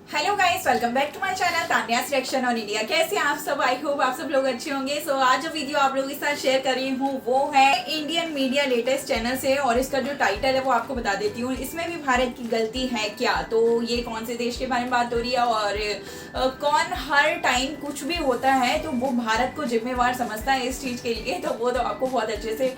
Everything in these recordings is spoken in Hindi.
Hello guys, welcome back to my channel Tanya's reaction on India. कैसे हैं आप सब? आई होप आप सब लोग अच्छे होंगे। सो आज जो वीडियो आप लोगों के साथ शेयर कर रही हूँ वो है इंडियन मीडिया लेटेस्ट चैनल से, और इसका जो टाइटल है वो आपको बता देती हूँ। इसमें भी भारत की गलती है क्या? तो ये कौन से देश के बारे में बात हो रही है और कौन हर टाइम कुछ भी होता है तो वो भारत को जिम्मेवार समझता है इस चीज़ के लिए, तो वो तो आपको बहुत अच्छे से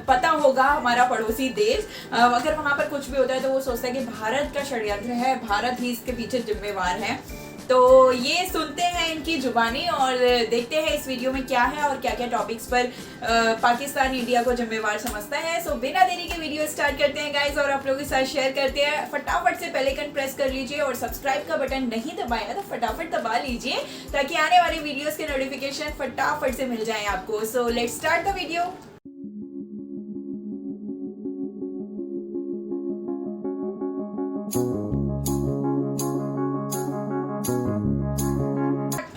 पता होगा। हमारा पड़ोसी देश अगर वहाँ पर कुछ भी होता है तो वो सोचता है कि भारत का षड्यंत्र है, भारत ही इसके पीछे जिम्मेवार है। तो ये सुनते हैं इनकी जुबानी और देखते हैं इस वीडियो में क्या है और क्या क्या टॉपिक्स पर पाकिस्तान इंडिया को जिम्मेवार समझता है। सो बिना देरी के वीडियो स्टार्ट करते हैं गाइस, और आप लोगों के साथ शेयर करते हैं। फटाफट से बेल आइकन प्रेस कर लीजिए और सब्सक्राइब का बटन नहीं दबाया तो फटाफट दबा लीजिए ताकि आने वाली वीडियोस के नोटिफिकेशन फटाफट से मिल जाए आपको। So let's start the video.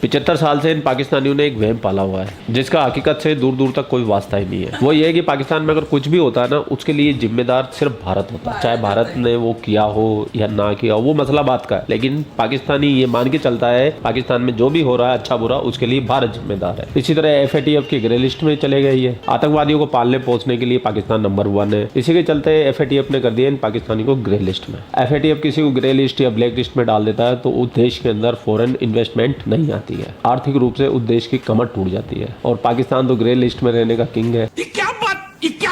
पिछहत्तर साल से इन पाकिस्तानियों ने एक वहम पाला हुआ है जिसका हकीकत से दूर दूर तक कोई वास्ता ही नहीं है। वो ये है कि पाकिस्तान में अगर कुछ भी होता है ना, उसके लिए जिम्मेदार सिर्फ भारत होता है। चाहे भारत ने वो किया हो या ना किया हो, वो मसला बात का है। लेकिन पाकिस्तानी ये मान के चलता है पाकिस्तान में जो भी हो रहा है अच्छा बुरा उसके लिए भारत जिम्मेदार है। इसी तरह FATF की ग्रे लिस्ट में चले गई है। आतंकवादियों को पालने पोसने के लिए पाकिस्तान नंबर 1 है। इसी के चलते FATF ने कर दिया इन पाकिस्तानी को ग्रे लिस्ट में। FATF किसी को ग्रे लिस्ट या ब्लैक लिस्ट में डाल देता है तो उस देश के अंदर फॉरेन इन्वेस्टमेंट नहीं आती है, आर्थिक रूप से उस देश की कमर टूट जाती है। और पाकिस्तान तो ग्रे लिस्ट में रहने का किंग है। ये क्या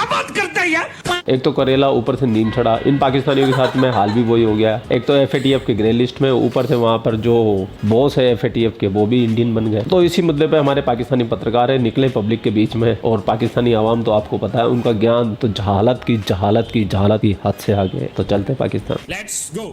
बात करता है यार? एक तो करेला ऊपर से नीम चढ़ा। इन पाकिस्तानियों के साथ में हाल भी वही हो गया। एक तो FATF के ग्रे लिस्ट में, ऊपर से वहां पर जो बॉस है FATF के वो भी इंडियन बन गए। तो इसी मुद्दे पे हमारे पाकिस्तानी पत्रकार है निकले पब्लिक के बीच में, और पाकिस्तानी आवाम तो आपको पता है उनका ज्ञान तो जहालत की हद से आगे। तो चलते पाकिस्तान। Let's go.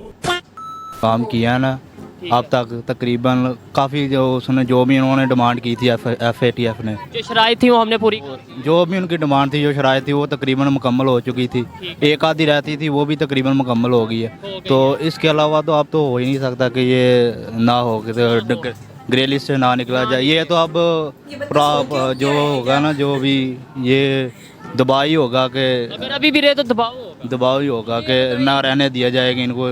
काम किया ना अब तक तकरीबन काफ़ी जो उसने जो भी उन्होंने डिमांड की थी FATF ने, जो शराइ थी वो हमने पूरी जो भी उनकी डिमांड थी, जो शराइत थी वो तकरीबन मुकम्मल हो चुकी थी। एक आधी रहती थी वो भी तकरीबन मुकम्मल हो गई है। तो इसके अलावा तो अब तो हो ही नहीं सकता कि ये ना हो कि तो ग्रे लिस्ट से ना निकला जाए। ये तो अब जो होगा ना, जो भी ये दबाव ही होगा कि अगर अभी भी रहे तो दबाव ही होगा कि ना रहने दिया जाएगा इनको।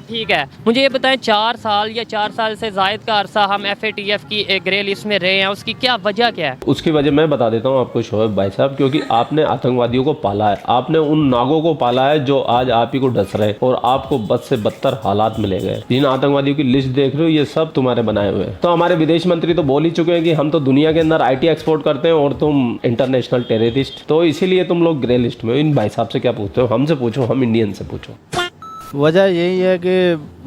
ठीक है। मुझे ये बताएं, 4 साल या 4 साल से ज़ायद का अरसा हम FATF की एक ग्रे लिस्ट में रहे हैं, उसकी क्या वजह क्या है? उसकी वजह मैं बता देता हूँ आपको शोएब भाई साहब, क्योंकि आपने आतंकवादियों को पाला है, आपने उन नागों को पाला है जो आज आप ही को डस रहे हैं और आपको बद से बदतर हालात मिले गए। जिन आतंकवादियों की लिस्ट देख रहे हो ये सब तुम्हारे बनाए हुए हैं। तो हमारे विदेश मंत्री तो बोल ही चुके हैं कि हम तो दुनिया के अंदर IT एक्सपोर्ट करते हैं और तुम इंटरनेशनल टेररिस्ट, तो इसीलिए तुम लोग ग्रे लिस्ट में। इन भाई साहब से क्या पूछते हो? हमसे पूछो, हम इंडियन से पूछो। वजह यही है कि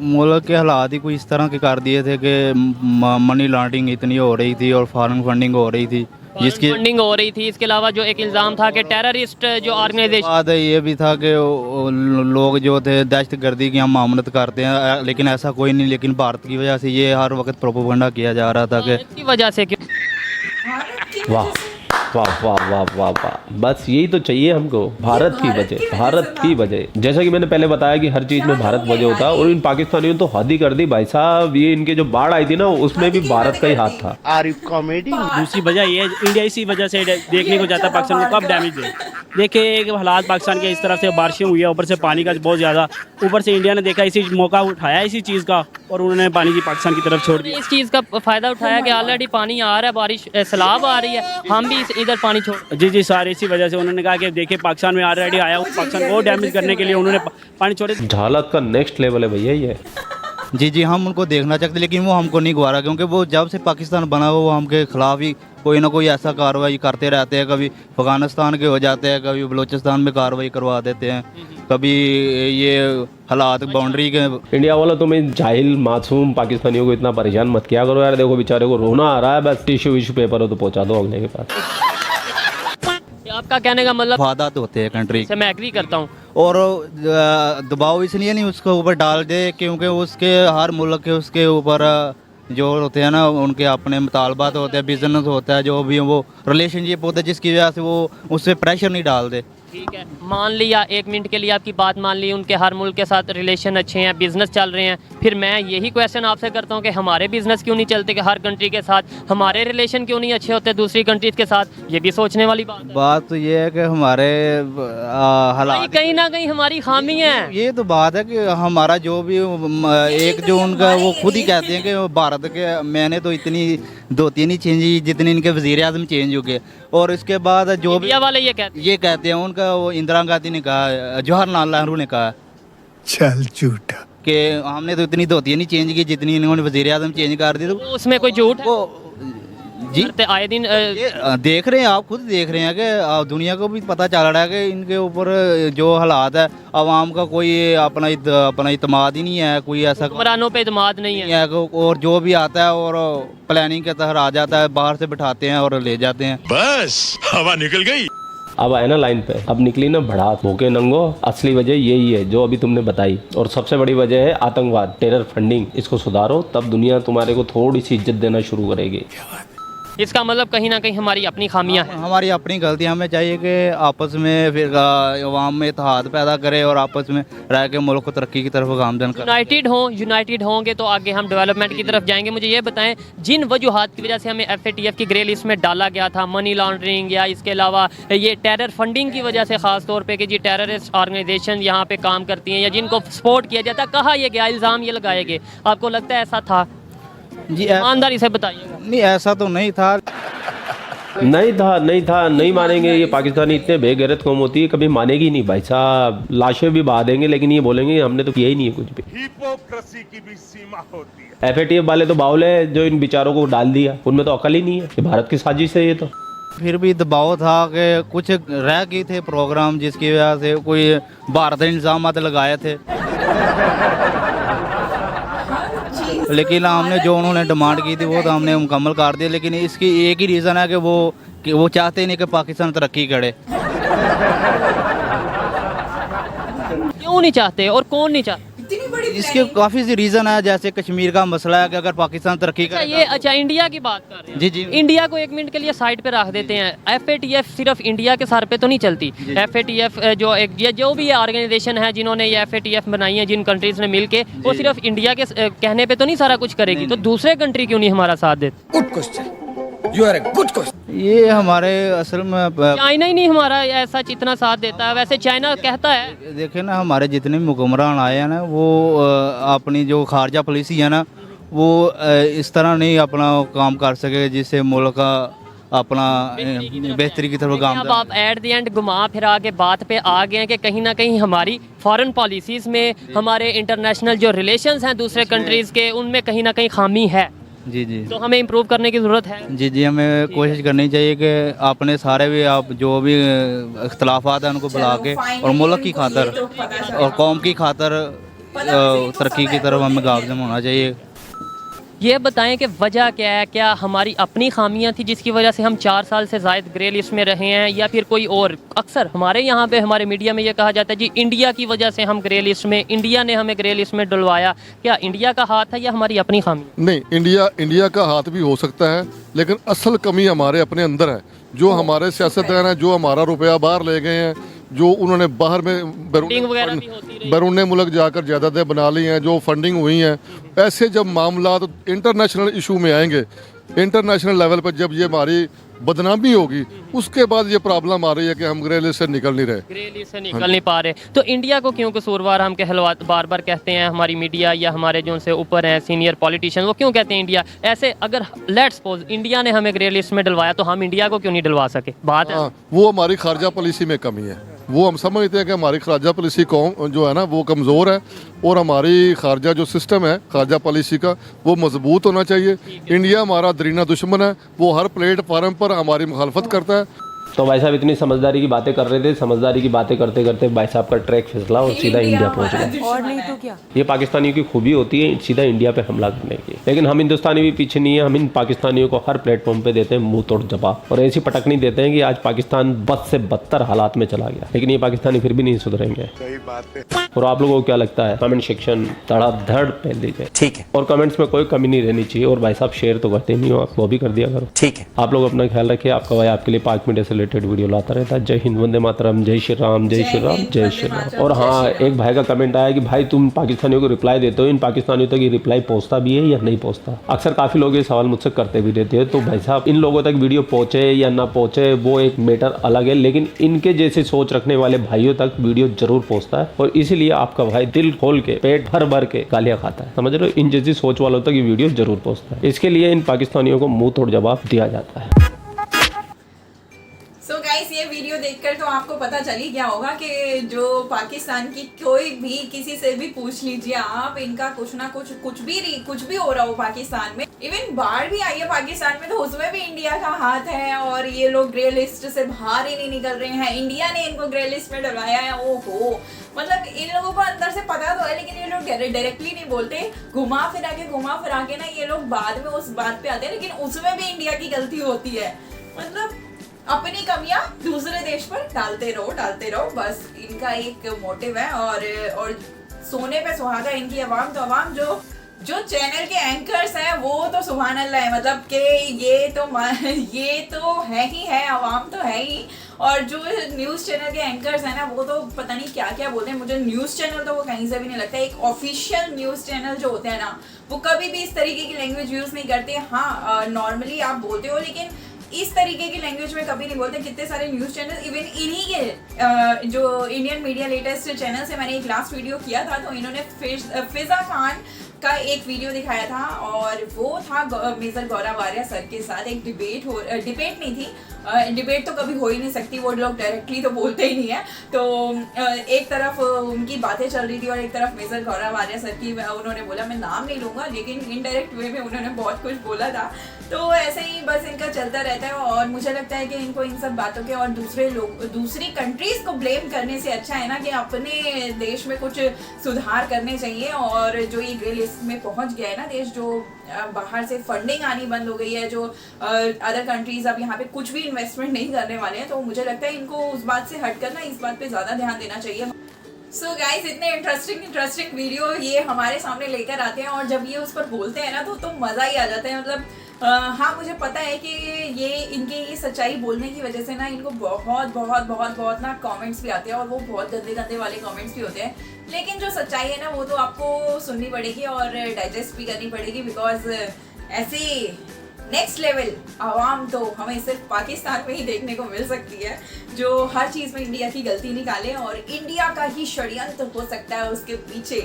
मुल्क के हालात ही कुछ इस तरह के कर दिए थे कि मनी लॉन्ड्रिंग इतनी हो रही थी और फॉरेन फंडिंग हो रही थी, जिसकी फंडिंग हो रही थी। इसके अलावा जो एक इल्ज़ाम था कि टेररिस्ट जो ऑर्गेनाइजेशन, बात ये भी था कि लोग जो थे दहशतगर्दी की हम मामलत करते हैं, लेकिन ऐसा कोई नहीं। लेकिन भारत की वजह से ये हर वक्त प्रोपेगेंडा किया जा रहा था कि इसकी वजह से क्यों? वाह वाह वाह वाह वाह वाह, बस यही तो चाहिए हमको। भारत की वजह। जैसा कि मैंने पहले बताया कि हर चीज में भारत वजह होता है, और इन पाकिस्तानियों ने तो हद ही कर दी भाई साहब। ये इनके जो बाढ़ आई थी ना, उसमें भी भारत का ही हाथ था। दूसरी वजह ये है, इंडिया इसी वजह से देखने को जाता है पाकिस्तान को कब डैमेज दे। देखिए एक हालात पाकिस्तान के इस तरह से बारिशें हुई है, ऊपर से पानी का बहुत ज़्यादा, ऊपर से इंडिया ने देखा इसी मौका उठाया इसी चीज़ का, और उन्होंने पानी की पाकिस्तान की तरफ छोड़ दिया। इस चीज़ का फ़ायदा उठाया कि ऑलरेडी पानी आ रहा है, बारिश सैलाब आ रही है, हम भी इधर पानी छोड़। जी सारे इसी वजह से उन्होंने कहा कि देखिए पाकिस्तान में ऑलरेडी आया, पाकिस्तान को डैमेज करने के लिए उन्होंने पानी छोड़े। झालक का नेक्स्ट लेवल है भैया ये। जी हम उनको देखना चाहते, लेकिन वो हमको नहीं गवारा, क्योंकि वो जब से पाकिस्तान बना हुआ वो हमके खिलाफ ही कोई ना कोई ऐसा कार्रवाई करते रहते हैं। कभी अफगानिस्तान के हो जाते हैं, कभी बलूचिस्तान में कार्रवाई करवा देते हैं, कभी ये हालात बाउंड्री के। इंडिया वाला तुम इन जाहिल मासूम पाकिस्तानियों को इतना परेशान मत किया करो यार। देखो बेचारे को रोना आ रहा है, बस टिश्यू पेपर हो तो पहुंचा दो अगले के पास। आपका कहने का मतलब फायदा तो होते हैं कंट्री से, मैं एग्री करता हूँ। और दबाव इसलिए नहीं उसके ऊपर डाल दे क्योंकि उसके हर मुल्क के उसके ऊपर जो होते हैं ना, उनके अपने मुतालबात होते हैं, बिजनेस होता है, जो भी वो रिलेशनशिप होता है, जिसकी वजह से वो उससे प्रेशर नहीं डाल दे। ठीक है, मान लिया 1 मिनट के लिए आपकी बात मान ली, उनके हर मुल्क के साथ रिलेशन अच्छे हैं, बिजनेस चल रहे हैं, फिर मैं यही क्वेश्चन आपसे करता हूँ कि हमारे बिजनेस क्यों नहीं चलते, कि हर कंट्री के साथ हमारे रिलेशन क्यों नहीं अच्छे होते दूसरी कंट्रीज के साथ? ये भी सोचने वाली बात है। बात तो ये है कि हमारे हालात कहीं ना कहीं हमारी खामी है। ये तो बात है कि हमारा जो भी एक जो उनका वो खुद ही कहते हैं कि भारत के मैंने तो इतनी 2-3 ही चेंज की जितनी इनके वज़ीर आज़म चेंज हो गए, और इसके बाद जो भी इंडिया वाले ये कहते हैं उनका वो इंदिरा गांधी ने कहा, जवाहरलाल नेहरू ने कहा चल झूठा कि हमने तो इतनी 2-3 ही चेंज की जितनी इन्होंने वज़ीर आज़म चेंज कर दी। तो हैं, उसमें कोई झूठ है? वो जी करते आए दिन ये देख रहे हैं, आप खुद देख रहे हैं कि दुनिया को भी पता चल रहा है कि इनके ऊपर जो हालात है, आवाम का कोई अपना इतमाद ही नहीं है, कोई ऐसा हुक्मरानों पे इत्मीनाद नहीं है। और जो भी आता है और प्लानिंग के तहत आ जाता है, बाहर से बिठाते हैं और ले जाते हैं। बस हवा निकल गई। अब आए ना लाइन पे, अब निकली ना भड़ास, भूखे नंगो। असली वजह यही है जो अभी तुमने बताई, और सबसे बड़ी वजह है आतंकवाद, टेरर फंडिंग। इसको सुधारो तब दुनिया तुम्हारे को थोड़ी सी इज्जत देना शुरू करेगी। इसका मतलब कहीं ना कहीं हमारी अपनी खामियां हैं। हमारी अपनी गलती, हमें चाहिए कि आपस में फिर अवाम में इत्तेहाद पैदा करे और आपस में रह के मुल्क को तरक्की की तरफ गामजन करें। यूनाइटेड होंगे तो आगे हम डेवलपमेंट की तरफ जाएंगे। मुझे ये बताएं, जिन वजूहात की वजह से हमें FATF की ग्रे लिस्ट में डाला गया था, मनी लॉन्ड्रिंग या इसके अलावा ये टेरर फंडिंग की वजह से, ख़ास तौर पे कि जी टेररिस्ट ऑर्गेनाइजेशन यहाँ पे काम करती हैं या जिनको सपोर्ट किया जाता है, कहा यह गया, इल्ज़ाम ये लगाए गए, आपको लगता है ऐसा था? जी ईमानदारी से बताइएगा। नहीं, ऐसा तो नहीं था। नहीं मानेंगे। ये पाकिस्तानी इतने बेगैरत कौम होती है, कभी मानेगी नहीं भाई साहब। लाशें भी बहा देंगे लेकिन ये बोलेंगे हमने तो किया ही नहीं है कुछ भी। हिपोक्रेसी की भी सीमा होती है। FATF वाले तो बाउल है जो इन बेचारों को डाल दिया, उनमें तो अकल ही नहीं है। ये भारत की साजिश है ये तो। फिर भी दबाव था कि कुछ रह गए थे प्रोग्राम जिसकी वजह से कोई भारत ने इल्ज़ाम लगाए थे, लेकिन हमने जो उन्होंने डिमांड की थी वो तो हमने मुकम्मल कर दिया। लेकिन इसकी एक ही रीज़न है कि वो चाहते नहीं कि पाकिस्तान तरक्की करे। क्यों नहीं चाहते और कौन नहीं चाहते? इतनी बड़ी इसके काफ़ी सी रीज़न है, जैसे कश्मीर का मसला है कि अगर पाकिस्तान तरक्की करे। अच्छा, इंडिया की बात कर रहे हैं। जी जी। इंडिया को एक मिनट के लिए साइड पे रख देते हैं। FATF सिर्फ इंडिया के सर पे तो नहीं चलती। FATF जो भी ऑर्गेनाइजेशन है जिन्होंने ये FATF बनाई है, जिन कंट्रीज ने मिलके, वो सिर्फ इंडिया के कहने पे तो नहीं सारा कुछ करेगी। तो दूसरे कंट्री क्यों नहीं हमारा साथ देते? Good question, you are a good question. ये हमारे असल में चाइना ही नहीं हमारा ऐसा इतना साथ देता है। वैसे चाइना कहता है, देखे ना, हमारे जितने भी हुक्मरान आए हैं ना, वो अपनी जो खारजा पॉलिसी है ना, वो इस तरह नहीं अपना काम कर सके जिससे मुल्क का अपना बेहतरी की तरफ काम। अब आप एट द एंड घुमा फिरा के बात पे आ गए हैं कि कहीं ना कहीं हमारी फॉरेन पॉलिसीज़ में, हमारे इंटरनेशनल जो रिलेशंस हैं दूसरे कंट्रीज़ के, उनमें कहीं ना कहीं खामी है। जी जी। तो हमें इम्प्रूव करने की ज़रूरत है। जी जी, हमें कोशिश करनी चाहिए कि अपने सारे भी आप जो भी इख्तलाफात हैं उनको बुला के और मुल्क की खातर और कौम की खातर तरक्की की तरफ हमें गामजन होना चाहिए। ये बताएं कि वजह क्या है? क्या हमारी अपनी खामियां थी जिसकी वजह से हम 4 साल से ज़ायद ग्रे लिस्ट में रहे हैं, या फिर कोई और? अक्सर हमारे यहाँ पे हमारे मीडिया में ये कहा जाता है जी इंडिया की वजह से हम ग्रे लिस्ट में, इंडिया ने हमें ग्रे लिस्ट में डलवाया। क्या इंडिया का हाथ है या हमारी अपनी खामी? नहीं, इंडिया का हाथ भी हो सकता है, लेकिन असल कमी हमारे अपने अंदर है। जो हमारे सियासतदान हैं, जो हमारा रुपया बाहर ले गए हैं, जो उन्होंने बाहर में बैरून मुल्क जाकर ज़्यादातर बना ली हैं, जो फंडिंग हुई हैं, ऐसे जब मामला इंटरनेशनल इशू में आएंगे, इंटरनेशनल लेवल पर जब ये हमारी बदनामी होगी, उसके बाद ये प्रॉब्लम आ रही है कि हम ग्रे लिस्ट से निकल नहीं रहे, ग्रे लिस्ट से निकल नहीं पा रहे। तो इंडिया को क्यों कसूरवार हम बार बार कहते हैं? हमारी मीडिया या हमारे जो उनसे ऊपर हैं सीनियर पॉलिटिशियन, वो क्यों कहते हैं इंडिया ऐसे? अगर लेट्स सपोज इंडिया ने हमें ग्रे लिस्ट में डलवाया तो हम इंडिया को क्यों नहीं डलवा सके? बात है वो हमारी खारजा पॉलिसी में कमी है। वो हम समझते हैं कि हमारी खारजा पॉलिसी जो है ना वो कमज़ोर है, और हमारी खारजा जो सिस्टम है खारजा पॉलिसी का वो मजबूत होना चाहिए। इंडिया हमारा दरीना दुश्मन है, वो हर प्लेटफार्म पर हमारी मुखालफत करता है। तो भाई साहब इतनी समझदारी की बातें कर रहे थे, समझदारी की बातें करते करते भाई साहब का ट्रैक फिसला और सीधा इंडिया पहुंच गया। और नहीं तो क्या। ये पाकिस्तानियों की खूबी होती है सीधा इंडिया पे हमला करने की। लेकिन हम हिंदुस्तानी भी पीछे नहीं है, हम इन पाकिस्तानियों को हर प्लेटफॉर्म पे देते हैं मुंह तोड़ जवाब, और ऐसी पटकनी देते हैं कि आज पाकिस्तान बद से बदतर हालात में चला गया। लेकिन ये पाकिस्तानी फिर भी नहीं सुधरेंगे। सही बात है। और आप लोगों को क्या लगता है? कमेंट सेक्शन धड़ाधड़ पहन दीजिए, ठीक है। और कमेंट्स में कोई कमी नहीं रहनी चाहिए। और भाई साहब शेयर तो करते नहीं हो आप, वो भी कर दिया करो, ठीक है। आप लोग अपना ख्याल रखिए। आपका भाई आपके लिए 5 मिनट ऐसे रिलेटेड वीडियो लाता रहता है। जय हिंद, वंदे मातरम, जय श्री राम, जय श्री राम, जय श्री राम। और हाँ, एक भाई का कमेंट आया कि भाई तुम पाकिस्तानियों को रिप्लाई देते हो, इन पाकिस्तानियों तक ये रिप्लाई पहुंचता भी है या नहीं पहुंचता। अक्सर काफ़ी लोग ये सवाल मुझसे करते भी रहते हैं। तो भाई साहब, इन लोगों तक वीडियो पहुंचे या ना पहुंचे वो एक मैटर अलग है, लेकिन इनके जैसे सोच रखने वाले भाइयों तक वीडियो जरूर पहुंचता है। और इसीलिए आपका भाई दिल खोल के, पेट भर भर के गालियाँ खाता है, समझ रहे हो। इन जैसी सोच वालों तक ये वीडियो जरूर पहुंचता है। इसके लिए इन पाकिस्तानियों को मुंह तोड़ जवाब दिया जाता है। सो गाइस, ये वीडियो देखकर तो आपको पता चल ही गया होगा कि जो पाकिस्तान की कोई भी किसी से भी पूछ लीजिए आप, इनका कुछ ना कुछ भी हो रहा हो पाकिस्तान में। इवन बाढ़ भी आई है पाकिस्तान में, तो उसमें भी इंडिया का हाथ है और ये लोग ग्रे लिस्ट से बाहर ही नहीं निकल रहे हैं। इंडिया ने इनको ग्रे लिस्ट में डलवाया है। ओहो, मतलब इन लोगों को अंदर से पता तो है, लेकिन ये लोग डायरेक्टली नहीं बोलते। घुमा फिरा के ना ये लोग बाद में उस बात पे आते हैं, लेकिन उसमें भी इंडिया की गलती होती है। मतलब अपनी कमियां दूसरे देश पर डालते रहो, बस इनका एक मोटिव है। और सोने पे सुहागा इनकी अवाम। तो अवाम जो चैनल के एंकर्स हैं वो तो सुभान अल्लाह है, मतलब कि ये तो है ही है, अवाम तो है ही। और जो न्यूज़ चैनल के एंकर्स हैं ना, वो तो पता नहीं क्या क्या बोलते हैं। मुझे न्यूज़ चैनल तो वो कहीं से भी नहीं लगता। एक ऑफिशियल न्यूज़ चैनल जो होते हैं ना, वो कभी भी इस तरीके की लैंग्वेज यूज़ नहीं करते। हाँ, नॉर्मली आप बोलते हो, लेकिन इस तरीके की लैंग्वेज में कभी नहीं बोलते। कितने सारे न्यूज़ चैनल, इवन इन्हीं के जो इंडियन मीडिया लेटेस्ट चैनल से मैंने एक लास्ट वीडियो किया था, तो इन्होंने फिजा खान का एक वीडियो दिखाया था और वो था मेजर गौरव आर्या सर के साथ एक डिबेट नहीं थी, डिबेट तो कभी हो ही नहीं सकती, वो लोग डायरेक्टली तो बोलते ही नहीं है। तो एक तरफ उनकी बातें चल रही थी और एक तरफ मेजर गौरव आर्या सर की, उन्होंने बोला, मैं नाम नहीं लूँगा, लेकिन इनडायरेक्ट वे में उन्होंने बहुत कुछ बोला था। तो ऐसे ही बस इनका चलता रहता है और मुझे लगता है कि इनको इन सब बातों के और दूसरी कंट्रीज़ को ब्लेम करने से अच्छा है ना कि अपने देश में कुछ सुधार करने चाहिए। और जो ये ग्रे लिस्ट में पहुंच गया है ना देश, जो बाहर से फंडिंग आनी बंद हो गई है, जो अदर कंट्रीज अब यहाँ पे कुछ भी इन्वेस्टमेंट नहीं करने वाले हैं, तो मुझे लगता है इनको उस बात से हटकर ना इस बात पे ज़्यादा ध्यान देना चाहिए। सो गाइस, इतने इंटरेस्टिंग वीडियो ये हमारे सामने लेकर आते हैं और जब ये उस पर बोलते हैं ना तो मज़ा ही आ जाता है। मतलब हाँ, मुझे पता है कि ये सच्चाई बोलने की वजह से ना इनको बहुत ना कमेंट्स भी आते हैं और वो बहुत गंदे वाले कमेंट्स भी होते हैं। लेकिन जो सच्चाई है ना वो तो आपको सुननी पड़ेगी और डाइजेस्ट भी करनी पड़ेगी, बिकॉज ऐसे नेक्स्ट लेवल आवाम तो हमें सिर्फ पाकिस्तान में ही देखने को मिल सकती है, जो हर चीज़ में इंडिया की गलती निकाले और इंडिया का ही षड्यंत्र हो सकता है उसके पीछे।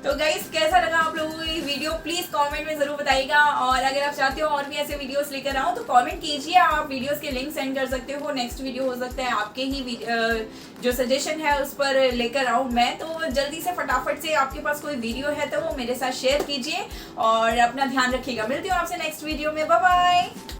तो गाइस, कैसा लगा आप लोगों को ये वीडियो, प्लीज़ कमेंट में ज़रूर बताइएगा। और अगर आप चाहते हो और भी ऐसे वीडियोस लेकर आओ तो कमेंट कीजिए, आप वीडियोस के लिंक सेंड कर सकते हो। नेक्स्ट वीडियो हो सकता है आपके ही जो सजेशन है उस पर लेकर आऊँ मैं। तो जल्दी से फटाफट से आपके पास कोई वीडियो है तो वो मेरे साथ शेयर कीजिए और अपना ध्यान रखिएगा। मिलती हूँ आपसे नेक्स्ट वीडियो में। Bye bye.